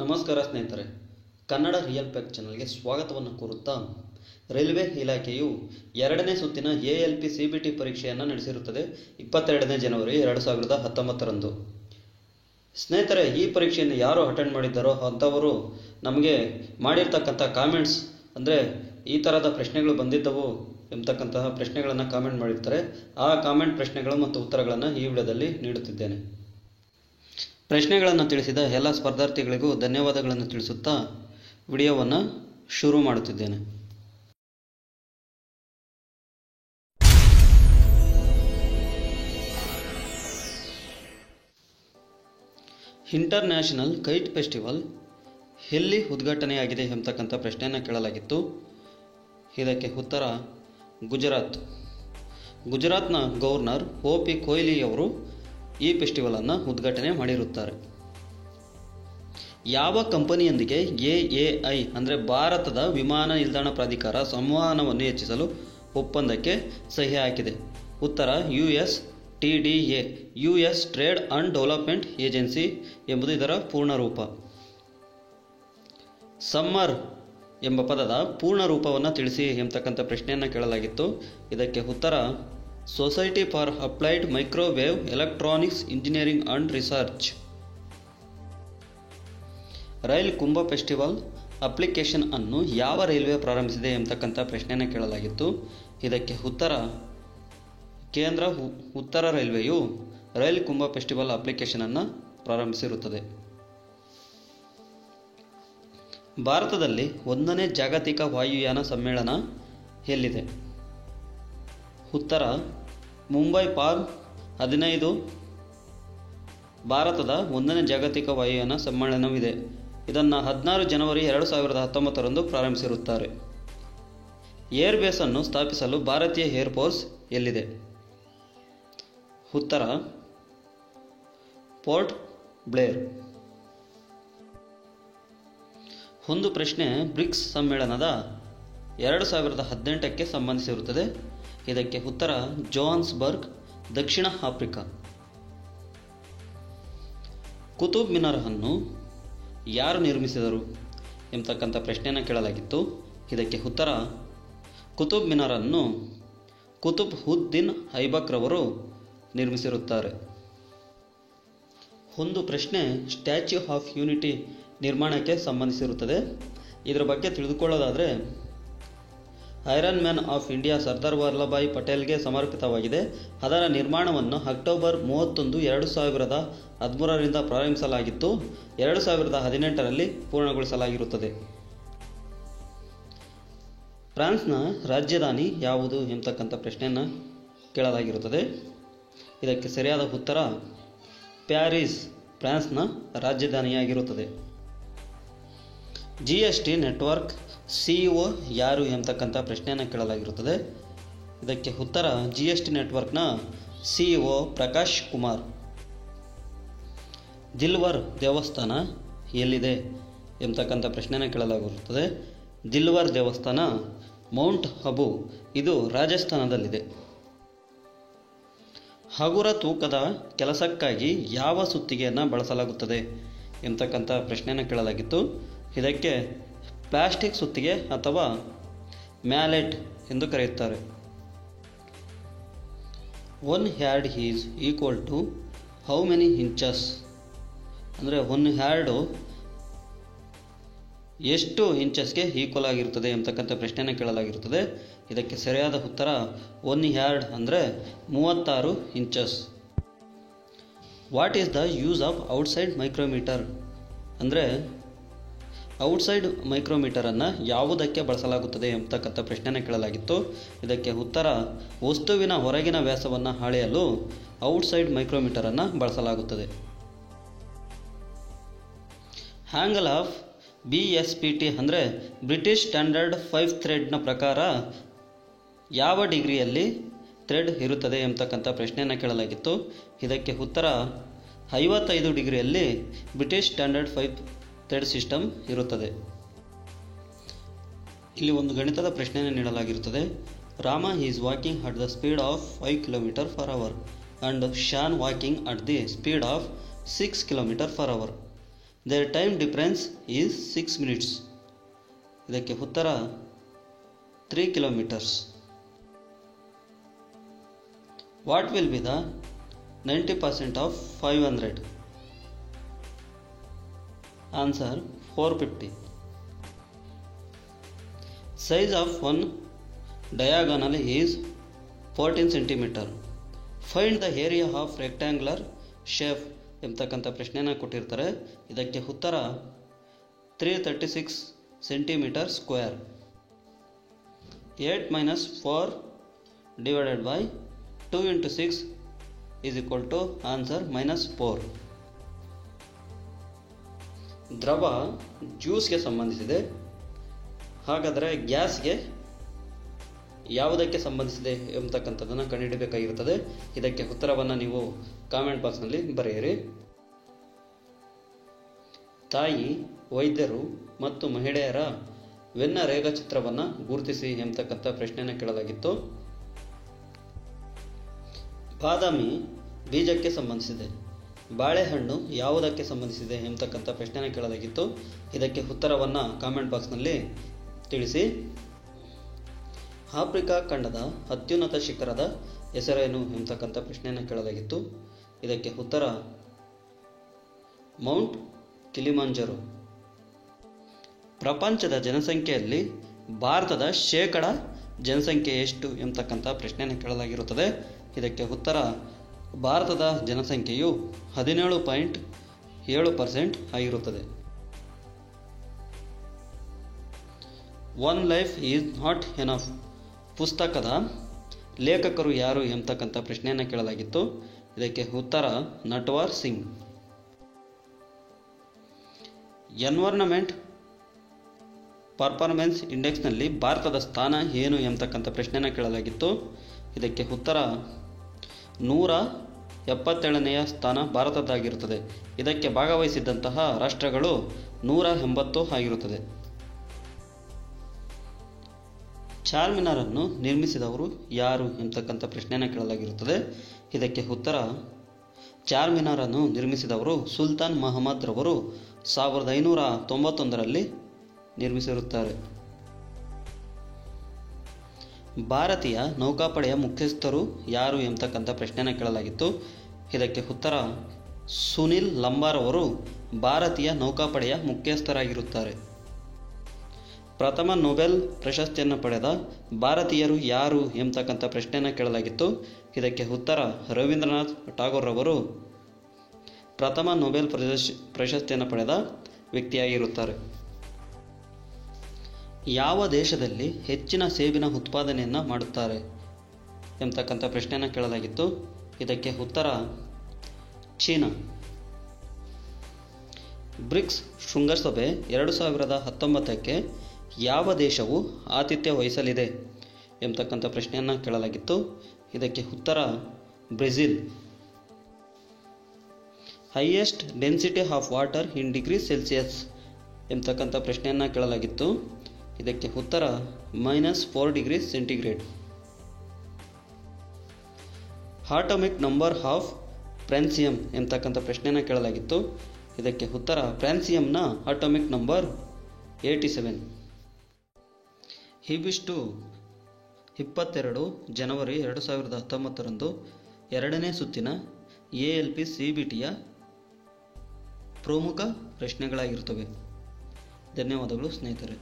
ನಮಸ್ಕಾರ ಸ್ನೇಹಿತರೆ, Kannada real fact ಚಾನಲ್ಗೆ ಸ್ವಾಗತವನ್ನು ಕೋರುತ್ತಾ, ರೈಲ್ವೆ ಇಲಾಖೆಯು 2ನೇ ಸುತ್ತಿನ ALP CBT ಪರೀಕ್ಷೆಯನ್ನು ನಡೆಸಿರುತ್ತದೆ 22ನೇ ಜನವರಿ 2019ರಂದು. ಸ್ನೇಹಿತರೆ, ಈ ಪರೀಕ್ಷೆಯನ್ನು ಯಾರು ಅಟೆಂಡ್ ಮಾಡಿದ್ದಾರೋ ಅಂಥವರು ನಮಗೆ ಮಾಡಿರ್ತಕ್ಕಂಥ ಕಾಮೆಂಟ್ಸ್, ಅಂದರೆ ಈ ಥರದ ಪ್ರಶ್ನೆಗಳು ಬಂದಿದ್ದವು ಎಂಬತಕ್ಕಂತಹ ಪ್ರಶ್ನೆಗಳನ್ನು ಕಾಮೆಂಟ್ ಮಾಡಿರ್ತಾರೆ. ಆ ಕಾಮೆಂಟ್ ಪ್ರಶ್ನೆಗಳು ಮತ್ತು ಉತ್ತರಗಳನ್ನು ಈ ವಿಡಿಯೋದಲ್ಲಿ ನೀಡುತ್ತಿದ್ದೇನೆ. ಪ್ರಶ್ನೆಗಳನ್ನು ತಿಳಿಸಿದ ಎಲ್ಲ ಸ್ಪರ್ಧಾರ್ಥಿಗಳಿಗೂ ಧನ್ಯವಾದಗಳನ್ನು ತಿಳಿಸುತ್ತಾ ವಿಡಿಯೋವನ್ನು ಶುರು ಮಾಡುತ್ತಿದ್ದೇನೆ. ಇಂಟರ್ನ್ಯಾಷನಲ್ ಕೈಟ್ ಫೆಸ್ಟಿವಲ್ ಎಲ್ಲಿ ಉದ್ಘಾಟನೆಯಾಗಿದೆ ಎಂಬತಕ್ಕಂಥ ಪ್ರಶ್ನೆಯನ್ನು ಕೇಳಲಾಗಿತ್ತು. ಇದಕ್ಕೆ ಉತ್ತರ ಗುಜರಾತ್ನ ಗವರ್ನರ್ O.P. ಕೊಹ್ಲಿಯವರು ಈ ಫೆಸ್ಟಿವಲನ್ನು ಉದ್ಘಾಟನೆ ಮಾಡಿರುತ್ತಾರೆ. ಯಾವ ಕಂಪನಿಯೊಂದಿಗೆ AAI ಅಂದರೆ ಭಾರತದ ವಿಮಾನ ನಿಲ್ದಾಣ ಪ್ರಾಧಿಕಾರ ಸಂವಹನವನ್ನು ಹೆಚ್ಚಿಸಲು ಒಪ್ಪಂದಕ್ಕೆ ಸಹಿ ಹಾಕಿದೆ? ಉತ್ತರ USTDA, US trade and development agency ಎಂಬುದು ಇದರ ಪೂರ್ಣ ರೂಪ. ಸಮ್ಮರ್ ಎಂಬ ಪದದ ಪೂರ್ಣ ರೂಪವನ್ನು ತಿಳಿಸಿ ಎಂಬತಕ್ಕಂಥ ಪ್ರಶ್ನೆಯನ್ನು ಕೇಳಲಾಗಿತ್ತು. ಇದಕ್ಕೆ ಉತ್ತರ society for applied microwave electronics engineering and research. Rail Kumbh festival application ಅನ್ನು ಯಾವ ರೈಲ್ವೆ ಪ್ರಾರಂಭಿಸಿದೆ ಎಂಬತಕ್ಕಂಥ ಪ್ರಶ್ನೆಯನ್ನು ಕೇಳಲಾಗಿತ್ತು. ಇದಕ್ಕೆ ಉತ್ತರ ಕೇಂದ್ರ ಉತ್ತರ ರೈಲ್ವೆಯು ರೈಲ್ ಕುಂಭ ಫೆಸ್ಟಿವಲ್ ಅಪ್ಲಿಕೇಶನ್ ಅನ್ನು ಪ್ರಾರಂಭಿಸಿರುತ್ತದೆ. ಭಾರತದಲ್ಲಿ 1ನೇ ಜಾಗತಿಕ ವಾಯುಯಾನ ಸಮ್ಮೇಳನ ಎಲ್ಲಿದೆ? ಉತ್ತರ ಮುಂಬೈ ಫಾರ್ಮ್ 15 ಭಾರತದ 1ನೇ ಜಾಗತಿಕ ವಾಯುಯಾನ ಸಮ್ಮೇಳನವಿದೆ. ಇದನ್ನು 16 ಜನವರಿ 2019ರಂದು ಪ್ರಾರಂಭಿಸಿರುತ್ತಾರೆ. ಏರ್ಬೇಸ್ ಅನ್ನು ಸ್ಥಾಪಿಸಲು ಭಾರತೀಯ ಏರ್ಫೋರ್ಸ್ ಎಲ್ಲಿದೆ? ಉತ್ತರ ಪೋರ್ಟ್ ಬ್ಲೇರ್. ಒಂದು ಪ್ರಶ್ನೆ ಬ್ರಿಕ್ಸ್ ಸಮ್ಮೇಳನದ 2018ಕ್ಕೆ ಸಂಬಂಧಿಸಿರುತ್ತದೆ. ಇದಕ್ಕೆ ಉತ್ತರ ಜೋಹಾನ್ಸ್ಬರ್ಗ್, ದಕ್ಷಿಣ ಆಫ್ರಿಕಾ. ಕುತುಬ್ ಮಿನಾರ್ ಅನ್ನು ಯಾರು ನಿರ್ಮಿಸಿದರು ಎಂಬತಕ್ಕಂಥ ಪ್ರಶ್ನೆಯನ್ನು ಕೇಳಲಾಗಿತ್ತು. ಇದಕ್ಕೆ ಉತ್ತರ ಕುತುಬ್ ಮಿನಾರ್ ಅನ್ನು ಕುತುಬ್ ಉದ್ ದಿನ್ ಐಬಕ್ ರವರು ನಿರ್ಮಿಸಿರುತ್ತಾರೆ. ಒಂದು ಪ್ರಶ್ನೆ ಸ್ಟ್ಯಾಚ್ಯೂ ಆಫ್ ಯೂನಿಟಿ ನಿರ್ಮಾಣಕ್ಕೆ ಸಂಬಂಧಿಸಿರುತ್ತದೆ. ಇದರ ಬಗ್ಗೆ ತಿಳಿದುಕೊಳ್ಳೋದಾದರೆ, iron man of India Sardar Vallabhbhai ಪಟೇಲ್ಗೆ ಸಮರ್ಪಿತವಾಗಿದೆ. ಅದರ ನಿರ್ಮಾಣವನ್ನು ಅಕ್ಟೋಬರ್ 31, 2013ರಿಂದ ಪ್ರಾರಂಭಿಸಲಾಗಿತ್ತು. 2018ರಲ್ಲಿ ಪೂರ್ಣಗೊಳಿಸಲಾಗಿರುತ್ತದೆ. ಫ್ರಾನ್ಸ್ನ ರಾಜಧಾನಿ ಯಾವುದು ಎಂಬತಕ್ಕಂಥ ಪ್ರಶ್ನೆಯನ್ನು ಕೇಳಲಾಗಿರುತ್ತದೆ. ಇದಕ್ಕೆ ಸರಿಯಾದ ಉತ್ತರ ಪ್ಯಾರಿಸ್ ಫ್ರಾನ್ಸ್ನ ರಾಜಧಾನಿಯಾಗಿರುತ್ತದೆ. GST ನೆಟ್ವರ್ಕ್ CEO ಯಾರು ಎಂಬತಕ್ಕಂಥ ಪ್ರಶ್ನೆಯನ್ನು ಕೇಳಲಾಗಿರುತ್ತದೆ. ಇದಕ್ಕೆ ಉತ್ತರ GST ನೆಟ್ವರ್ಕ್ನ CEO ಪ್ರಕಾಶ್ ಕುಮಾರ್. ದಿಲ್ವಾರ್ ದೇವಸ್ಥಾನ ಎಲ್ಲಿದೆ ಎಂಬತಕ್ಕಂಥ ಪ್ರಶ್ನೆಯನ್ನು ಕೇಳಲಾಗಿರುತ್ತದೆ. ದಿಲ್ವಾರ್ ದೇವಸ್ಥಾನ ಮೌಂಟ್ ಅಬು, ಇದು ರಾಜಸ್ಥಾನದಲ್ಲಿದೆ. ಹಗುರ ತೂಕದ ಕೆಲಸಕ್ಕಾಗಿ ಯಾವ ಸುತ್ತಿಗೆಯನ್ನು ಬಳಸಲಾಗುತ್ತದೆ ಎಂಬತಕ್ಕಂಥ ಪ್ರಶ್ನೆಯನ್ನು ಕೇಳಲಾಗಿತ್ತು. ಇದಕ್ಕೆ ಪ್ಲಾಸ್ಟಿಕ್ ಸುತ್ತಿಗೆ ಅಥವಾ ಮ್ಯಾಲೆಟ್ ಎಂದು ಕರೆಯುತ್ತಾರೆ. 1 yard is equal to how many inches? ಅಂದರೆ 1 ಯಾರ್ಡು ಎಷ್ಟು ಇಂಚಸ್ಗೆ ಈಕ್ವಲ್ ಆಗಿರುತ್ತದೆ ಎಂಬತಕ್ಕಂಥ ಪ್ರಶ್ನೆಯನ್ನು ಕೇಳಲಾಗಿರುತ್ತದೆ. ಇದಕ್ಕೆ ಸರಿಯಾದ ಉತ್ತರ 1 ಯಾರ್ಡ್ ಅಂದರೆ 36 inches. What is the use of outside micrometre? ಅಂದರೆ ಔಟ್ಸೈಡ್ ಮೈಕ್ರೋಮೀಟರನ್ನು ಯಾವುದಕ್ಕೆ ಬಳಸಲಾಗುತ್ತದೆ ಎಂಬತಕ್ಕಂಥ ಪ್ರಶ್ನೆಯನ್ನು ಕೇಳಲಾಗಿತ್ತು. ಇದಕ್ಕೆ ಉತ್ತರ ವಸ್ತುವಿನ ಹೊರಗಿನ ವ್ಯಾಸವನ್ನು ಅಳೆಯಲು ಔಟ್ಸೈಡ್ ಮೈಕ್ರೋಮೀಟರನ್ನು ಬಳಸಲಾಗುತ್ತದೆ. ಆಂಗಲ್ ಆಫ್ BSPT ಅಂದರೆ ಬ್ರಿಟಿಷ್ ಸ್ಟ್ಯಾಂಡರ್ಡ್ 5 ಥ್ರೆಡ್ನ ಪ್ರಕಾರ ಯಾವ ಡಿಗ್ರಿಯಲ್ಲಿ ಥ್ರೆಡ್ ಇರುತ್ತದೆ ಎಂಬತಕ್ಕಂಥ ಪ್ರಶ್ನೆಯನ್ನು ಕೇಳಲಾಗಿತ್ತು. ಇದಕ್ಕೆ ಉತ್ತರ 55 ಡಿಗ್ರಿಯಲ್ಲಿ ಬ್ರಿಟಿಷ್ ಸ್ಟ್ಯಾಂಡರ್ಡ್ 5 ಥ್ರೆಡ್ ಸಿಸ್ಟಮ್ ಇರುತ್ತದೆ. ಇಲ್ಲಿ ಒಂದು ಗಣಿತದ ಪ್ರಶ್ನೆಯನ್ನು ನೀಡಲಾಗಿರುತ್ತದೆ. Rama is walking at the speed of 5 km/h and Shan walking at the speed of 6 km/h. Their time difference is 6 minutes. ಇದಕ್ಕೆ ಉತ್ತರ 3 kilometres. What will be the 90% of 500? Answer 450. Size of one diagonal is 14 centimeter. Find the area of rectangular shape ಎಂಬತಕ್ಕಂಥ ಪ್ರಶ್ನೆಯನ್ನು ಕೊಟ್ಟಿರ್ತಾರೆ. ಇದಕ್ಕೆ ಉತ್ತರ 336 centimetre square. 8 minus 4 divided by 2 into 6 is equal to answer -4. ದ್ರವ ಜ್ಯೂಸ್ಗೆ ಸಂಬಂಧಿಸಿದೆ. ಹಾಗಾದರೆ ಗ್ಯಾಸ್ಗೆ ಯಾವುದಕ್ಕೆ ಸಂಬಂಧಿಸಿದೆ ಎಂಬತಕ್ಕಂಥದ್ದನ್ನು ಕಂಡುಹಿಡಬೇಕಾಗಿರುತ್ತದೆ. ಇದಕ್ಕೆ ಉತ್ತರವನ್ನು ನೀವು ಕಾಮೆಂಟ್ ಬಾಕ್ಸ್ನಲ್ಲಿ ಬರೆಯಿರಿ. ತಾಯಿ, ವೈದ್ಯರು ಮತ್ತು ಮಹಿಳೆಯರ ವೆನ್ನ ರೇಖಾಚಿತ್ರವನ್ನು ಗುರುತಿಸಿ ಎಂಬತಕ್ಕಂಥ ಪ್ರಶ್ನೆಯನ್ನು ಕೇಳಲಾಗಿತ್ತು. ಬಾದಾಮಿ ಬೀಜಕ್ಕೆ ಸಂಬಂಧಿಸಿದೆ. ಬಾಳೆಹಣ್ಣು ಯಾವುದಕ್ಕೆ ಸಂಬಂಧಿಸಿದೆ ಎಂಬತಕ್ಕಂಥ ಪ್ರಶ್ನೆಯನ್ನು ಕೇಳಲಾಗಿತ್ತು. ಇದಕ್ಕೆ ಉತ್ತರವನ್ನು ಕಾಮೆಂಟ್ ಬಾಕ್ಸ್ನಲ್ಲಿ ತಿಳಿಸಿ. ಆಫ್ರಿಕಾ ಖಂಡದ ಅತ್ಯುನ್ನತ ಶಿಖರದ ಹೆಸರೇನು ಎಂಬತಕ್ಕಂಥ ಪ್ರಶ್ನೆಯನ್ನು ಕೇಳಲಾಗಿತ್ತು. ಇದಕ್ಕೆ ಉತ್ತರ ಮೌಂಟ್ ಕಿಲಿಮಾಂಜರೋ. ಪ್ರಪಂಚದ ಜನಸಂಖ್ಯೆಯಲ್ಲಿ ಭಾರತದ ಶೇಕಡ ಜನಸಂಖ್ಯೆ ಎಷ್ಟು ಎಂಬತಕ್ಕಂಥ ಪ್ರಶ್ನೆಯನ್ನು ಕೇಳಲಾಗಿರುತ್ತದೆ. ಇದಕ್ಕೆ ಉತ್ತರ ಭಾರತದ ಜನಸಂಖ್ಯೆಯು 17.7% ಆಗಿರುತ್ತದೆ. One life is not enough ಪುಸ್ತಕದ ಲೇಖಕರು ಯಾರು ಎಂಬತಕ್ಕಂಥ ಪ್ರಶ್ನೆಯನ್ನು ಕೇಳಲಾಗಿತ್ತು. ಇದಕ್ಕೆ ಉತ್ತರ ನಟ್ವರ್ ಸಿಂಗ್. ಎನ್ವೈರನ್ಮೆಂಟ್ ಪರ್ಫಾರ್ಮೆನ್ಸ್ ಇಂಡೆಕ್ಸ್ನಲ್ಲಿ ಭಾರತದ ಸ್ಥಾನ ಏನು ಎಂಬತಕ್ಕಂಥ ಪ್ರಶ್ನೆಯನ್ನು ಕೇಳಲಾಗಿತ್ತು. ಇದಕ್ಕೆ ಉತ್ತರ 177ನೆಯ ಸ್ಥಾನ ಭಾರತದ್ದಾಗಿರುತ್ತದೆ. ಇದಕ್ಕೆ ಭಾಗವಹಿಸಿದ್ದಂತಹ ರಾಷ್ಟ್ರಗಳು 180 ಆಗಿರುತ್ತದೆ. ಚಾರ್ಮಿನಾರನ್ನು ನಿರ್ಮಿಸಿದವರು ಯಾರು ಎಂಬತಕ್ಕಂಥ ಪ್ರಶ್ನೆಯನ್ನು ಕೇಳಲಾಗಿರುತ್ತದೆ. ಇದಕ್ಕೆ ಉತ್ತರ ಚಾರ್ಮಿನಾರನ್ನು ನಿರ್ಮಿಸಿದವರು ಸುಲ್ತಾನ್ ಮಹಮ್ಮದ್ ರವರು 1591ರಲ್ಲಿ ನಿರ್ಮಿಸಿರುತ್ತಾರೆ. ಭಾರತೀಯ ನೌಕಾಪಡೆಯ ಮುಖ್ಯಸ್ಥರು ಯಾರು ಎಂಬತಕ್ಕಂಥ ಪ್ರಶ್ನೆಯನ್ನು ಕೇಳಲಾಗಿತ್ತು. ಇದಕ್ಕೆ ಉತ್ತರ ಸುನಿಲ್ ಲಂಬಾರವರು ಭಾರತೀಯ ನೌಕಾಪಡೆಯ ಮುಖ್ಯಸ್ಥರಾಗಿರುತ್ತಾರೆ. ಪ್ರಥಮ ನೊಬೆಲ್ ಪ್ರಶಸ್ತಿಯನ್ನು ಪಡೆದ ಭಾರತೀಯರು ಯಾರು ಎಂಬತಕ್ಕಂಥ ಪ್ರಶ್ನೆಯನ್ನು ಕೇಳಲಾಗಿತ್ತು. ಇದಕ್ಕೆ ಉತ್ತರ ರವೀಂದ್ರನಾಥ್ ಟಾಗೋರ್ ರವರು ಪ್ರಥಮ ನೊಬೆಲ್ ಪ್ರಶಸ್ತಿಯನ್ನು ಪಡೆದ ವ್ಯಕ್ತಿಯಾಗಿರುತ್ತಾರೆ. ಯಾವ ದೇಶದಲ್ಲಿ ಹೆಚ್ಚಿನ ಸೇಬಿನ ಉತ್ಪಾದನೆಯನ್ನು ಮಾಡುತ್ತಾರೆ ಎಂಬತಕ್ಕಂಥ ಪ್ರಶ್ನೆಯನ್ನು ಕೇಳಲಾಗಿತ್ತು. ಇದಕ್ಕೆ ಉತ್ತರ ಚೀನಾ. ಬ್ರಿಕ್ಸ್ ಶೃಂಗಸಭೆ 2019ಕ್ಕೆ ಯಾವ ದೇಶವು ಆತಿಥ್ಯ ವಹಿಸಲಿದೆ ಎಂಬತಕ್ಕಂಥ ಪ್ರಶ್ನೆಯನ್ನು ಕೇಳಲಾಗಿತ್ತು. ಇದಕ್ಕೆ ಉತ್ತರ Brazil. Highest density of water in degree Celsius ಎಂಬತಕ್ಕಂಥ ಪ್ರಶ್ನೆಯನ್ನು ಕೇಳಲಾಗಿತ್ತು. ಇದಕ್ಕೆ ಉತ್ತರ -4 degree centigrade. Atomic number of francium ಎಂಬತಕ್ಕಂಥ ಪ್ರಶ್ನೆಯನ್ನು ಕೇಳಲಾಗಿತ್ತು. ಇದಕ್ಕೆ ಉತ್ತರ ಫ್ರಾನ್ಸಿಯಂನ ಆಟೋಮಿಕ್ ನಂಬರ್ 87. ಇವಿಷ್ಟು 22 ಜನವರಿ 2019ರಂದು 2ನೇ ಸುತ್ತಿನ ALP CBTಯ ಪ್ರಮುಖ ಪ್ರಶ್ನೆಗಳಾಗಿರುತ್ತವೆ. ಧನ್ಯವಾದಗಳು ಸ್ನೇಹಿತರೆ.